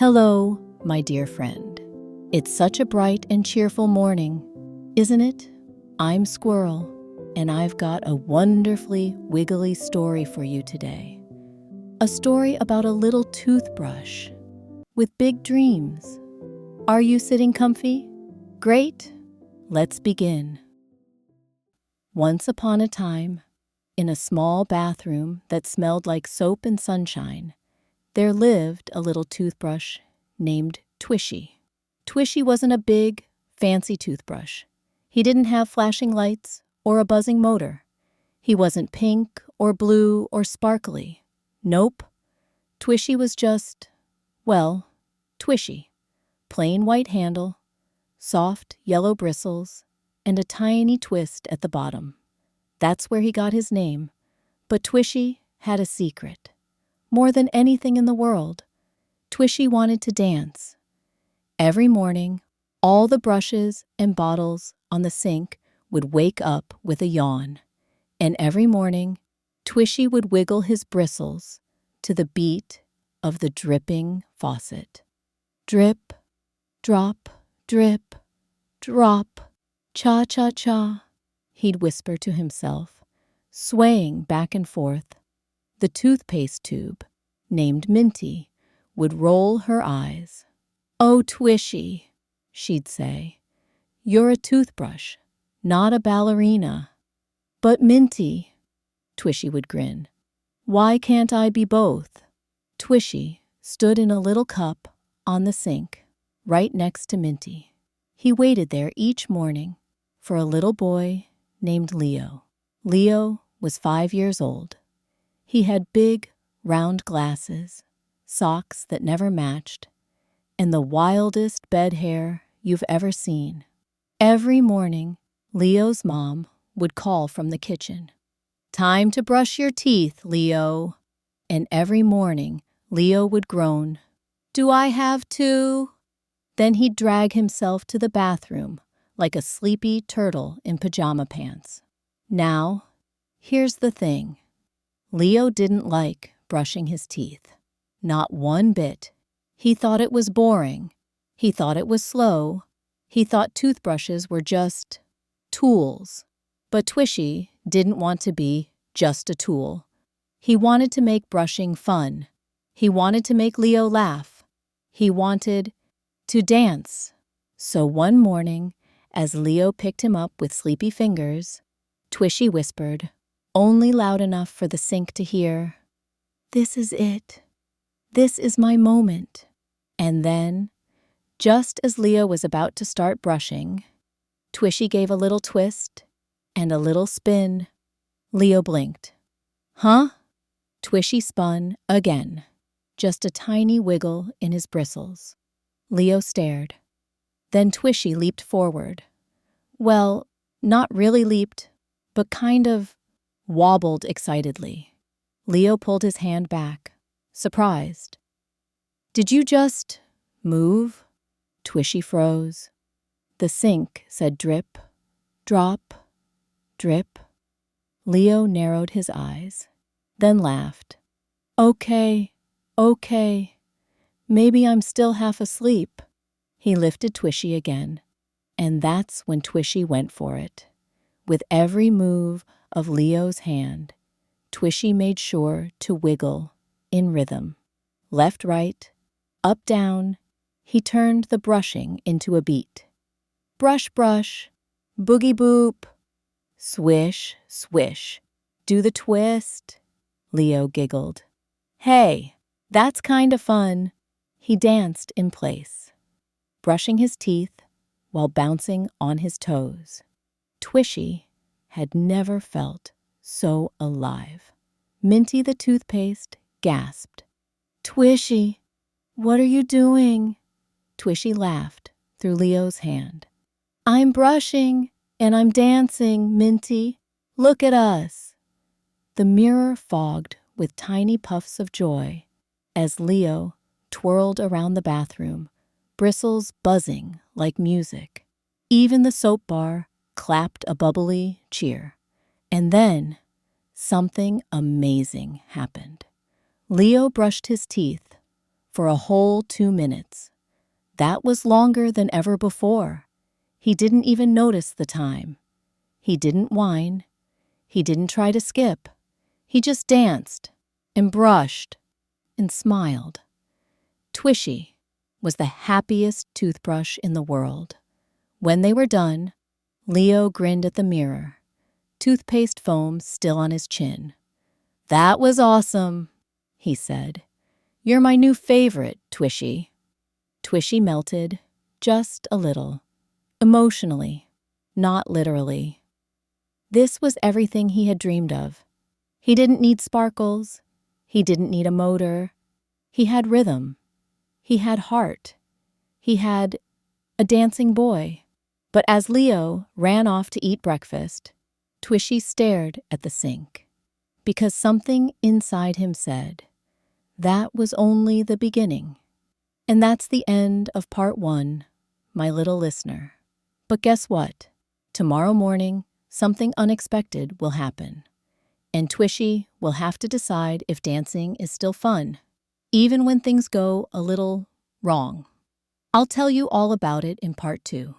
Hello, my dear friend. It's such a bright and cheerful morning, isn't it? I'm Squirrel, and I've got a wonderfully wiggly story for you today. A story about a little toothbrush with big dreams. Are you sitting comfy? Great! Let's begin. Once upon a time, in a small bathroom that smelled like soap and sunshine, there lived a little toothbrush named Twishy. Twishy wasn't a big, fancy toothbrush. He didn't have flashing lights or a buzzing motor. He wasn't pink or blue or sparkly. Nope. Twishy was just, well, Twishy. Plain white handle, soft yellow bristles, and a tiny twist at the bottom. That's where he got his name. But Twishy had a secret. More than anything in the world, Twishy wanted to dance. Every morning, all the brushes and bottles on the sink would wake up with a yawn. And every morning, Twishy would wiggle his bristles to the beat of the dripping faucet. Drip, drop, drip, drop, cha-cha-cha, he'd whisper to himself, swaying back and forth. The toothpaste tube, named Minty, would roll her eyes. "Oh, Twishy," she'd say, "you're a toothbrush, not a ballerina." "But Minty," Twishy would grin, "why can't I be both?" Twishy stood in a little cup on the sink, right next to Minty. He waited there each morning for a little boy named Leo. Leo was 5 years old. He had big, round glasses, socks that never matched, and the wildest bed hair you've ever seen. Every morning, Leo's mom would call from the kitchen, "Time to brush your teeth, Leo." And every morning, Leo would groan, "Do I have to?" Then he'd drag himself to the bathroom like a sleepy turtle in pajama pants. Now, here's the thing. Leo didn't like brushing his teeth. Not one bit. He thought it was boring. He thought it was slow. He thought toothbrushes were just tools. But Twishy didn't want to be just a tool. He wanted to make brushing fun. He wanted to make Leo laugh. He wanted to dance. So one morning, as Leo picked him up with sleepy fingers, Twishy whispered, only loud enough for the sink to hear, "This is it. This is my moment." And then, just as Leo was about to start brushing, Twishy gave a little twist and a little spin. Leo blinked. "Huh?" Twishy spun again, just a tiny wiggle in his bristles. Leo stared. Then Twishy leaped forward. Well, not really leaped, but kind of wobbled excitedly. Leo pulled his hand back, surprised. "Did you just move?" Twishy froze. The sink said drip, drop, drip. Leo narrowed his eyes, then laughed. Okay. Maybe I'm still half asleep." He lifted Twishy again, and that's when Twishy went for it. With every move of Leo's hand, Twishy made sure to wiggle in rhythm. Left, right, up, down, he turned the brushing into a beat. Brush, brush, boogie boop, swish, swish, do the twist. Leo giggled. Hey, that's kind of fun. He danced in place, brushing his teeth while bouncing on his toes. Twishy had never felt so alive. Minty the toothpaste gasped. "Twishy, what are you doing?" Twishy laughed through Leo's hand. "I'm brushing and I'm dancing, Minty. Look at us." The mirror fogged with tiny puffs of joy as Leo twirled around the bathroom, bristles buzzing like music. Even the soap bar clapped a bubbly cheer. And then something amazing happened. Leo brushed his teeth for a whole 2 minutes. That was longer than ever before. He didn't even notice the time. He didn't whine. He didn't try to skip. He just danced and brushed and smiled. Twishy was the happiest toothbrush in the world. When they were done, Leo grinned at the mirror, toothpaste foam still on his chin. "That was awesome," he said. "You're my new favorite, Twishy." Twishy melted, just a little, emotionally, not literally. This was everything he had dreamed of. He didn't need sparkles. He didn't need a motor. He had rhythm. He had heart. He had a dancing boy. But as Leo ran off to eat breakfast, Twishy stared at the sink, because something inside him said, that was only the beginning. And that's the end of part 1, my little listener. But guess what? Tomorrow morning, something unexpected will happen. And Twishy will have to decide if dancing is still fun, even when things go a little wrong. I'll tell you all about it in part 2.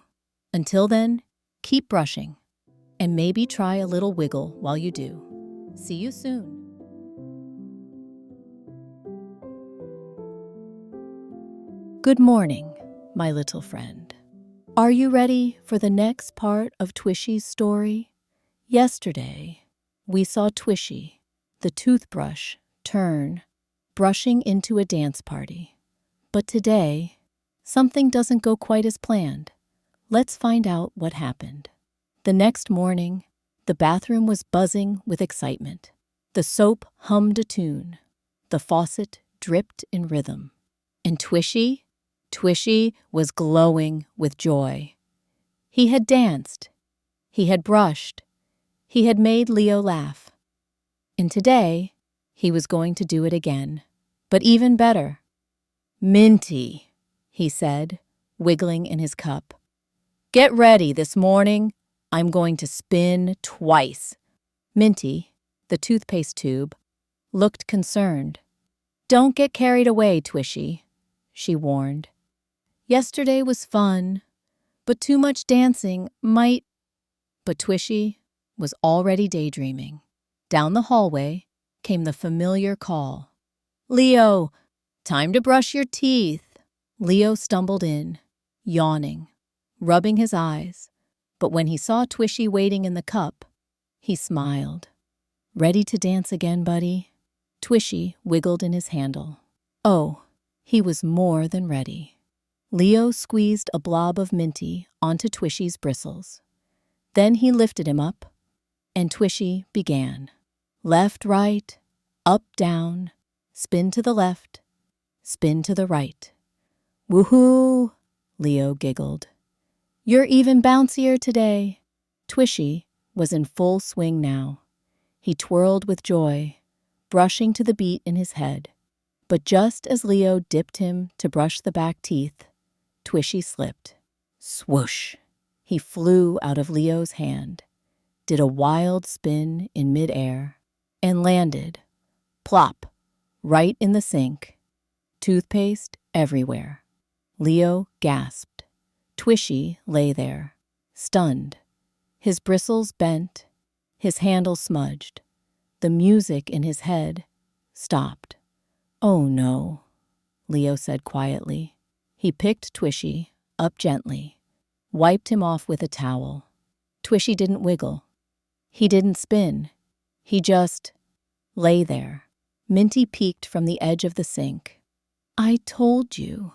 Until then, keep brushing, and maybe try a little wiggle while you do. See you soon. Good morning, my little friend. Are you ready for the next part of Twishy's story? Yesterday, we saw Twishy, the toothbrush, turn, brushing into a dance party. But today, something doesn't go quite as planned. Let's find out what happened. The next morning, the bathroom was buzzing with excitement. The soap hummed a tune. The faucet dripped in rhythm. And Twishy was glowing with joy. He had danced. He had brushed. He had made Leo laugh. And today, he was going to do it again, but even better. "Minty," he said, wiggling in his cup. "Get ready this morning. I'm going to spin twice." Minty, the toothpaste tube, looked concerned. "Don't get carried away, Twishy," she warned. "Yesterday was fun, but too much dancing might—" But Twishy was already daydreaming. Down the hallway came the familiar call. "Leo, time to brush your teeth." Leo stumbled in, yawning, rubbing his eyes, but when he saw Twishy waiting in the cup, he smiled. "Ready to dance again, buddy?" Twishy wiggled in his handle. Oh, he was more than ready. Leo squeezed a blob of Minty onto Twishy's bristles. Then he lifted him up, and Twishy began. Left, right, up, down, spin to the left, spin to the right. "Woohoo!" Leo giggled. "You're even bouncier today." Twishy was in full swing now. He twirled with joy, brushing to the beat in his head. But just as Leo dipped him to brush the back teeth, Twishy slipped. Swoosh! He flew out of Leo's hand, did a wild spin in midair, and landed, plop, right in the sink. Toothpaste everywhere. Leo gasped. Twishy lay there, stunned. His bristles bent, his handle smudged. The music in his head stopped. "Oh no," Leo said quietly. He picked Twishy up gently, wiped him off with a towel. Twishy didn't wiggle. He didn't spin. He just lay there. Minty peeked from the edge of the sink. "I told you,"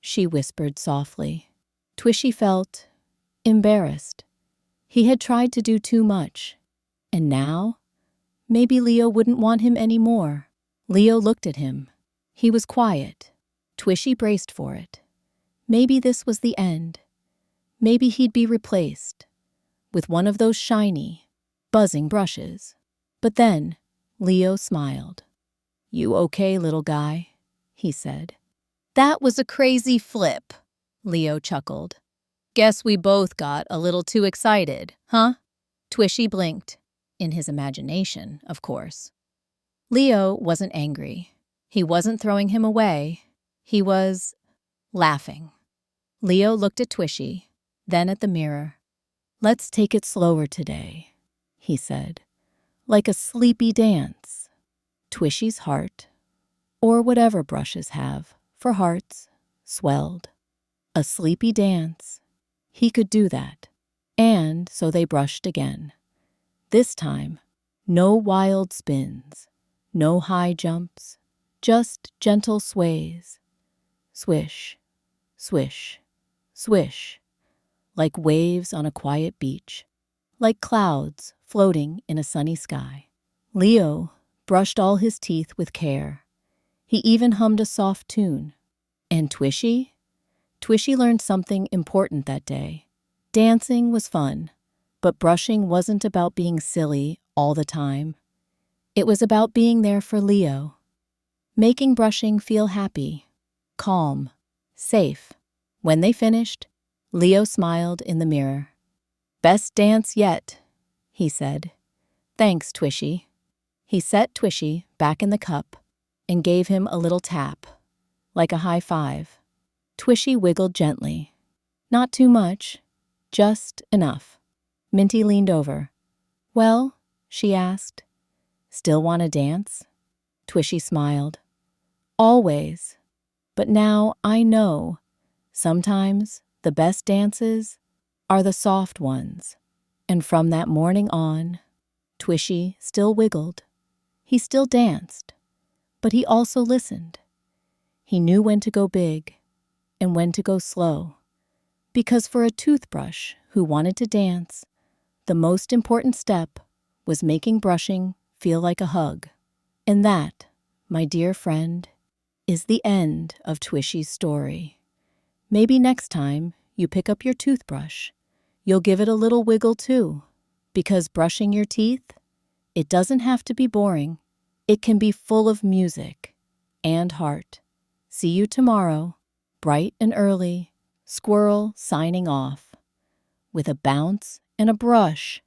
she whispered softly. Twishy felt embarrassed. He had tried to do too much. And now, maybe Leo wouldn't want him anymore. Leo looked at him. He was quiet. Twishy braced for it. Maybe this was the end. Maybe he'd be replaced with one of those shiny, buzzing brushes. But then Leo smiled. "You okay, little guy?" he said. "That was a crazy flip," Leo chuckled. "Guess we both got a little too excited, huh?" Twishy blinked. In his imagination, of course. Leo wasn't angry. He wasn't throwing him away. He was laughing. Leo looked at Twishy, then at the mirror. "Let's take it slower today," he said, "like a sleepy dance." Twishy's heart, or whatever brushes have for hearts, swelled. A sleepy dance. He could do that. And so they brushed again. This time, no wild spins, no high jumps, just gentle sways. Swish, swish, swish, like waves on a quiet beach, like clouds floating in a sunny sky. Leo brushed all his teeth with care. He even hummed a soft tune. And Twishy? Twishy learned something important that day. Dancing was fun, but brushing wasn't about being silly all the time. It was about being there for Leo, making brushing feel happy, calm, safe. When they finished, Leo smiled in the mirror. "Best dance yet," he said. "Thanks, Twishy." He set Twishy back in the cup and gave him a little tap, like a high five. Twishy wiggled gently. Not too much, just enough. Minty leaned over. "Well?" she asked. "Still want to dance?" Twishy smiled. "Always. But now I know sometimes the best dances are the soft ones." And from that morning on, Twishy still wiggled. He still danced. But he also listened. He knew when to go big and when to go slow. Because for a toothbrush who wanted to dance, the most important step was making brushing feel like a hug. And that, my dear friend, is the end of Twishy's story. Maybe next time you pick up your toothbrush, you'll give it a little wiggle too. Because brushing your teeth, it doesn't have to be boring. It can be full of music and heart. See you tomorrow, bright and early. Squirrel signing off. With a bounce and a brush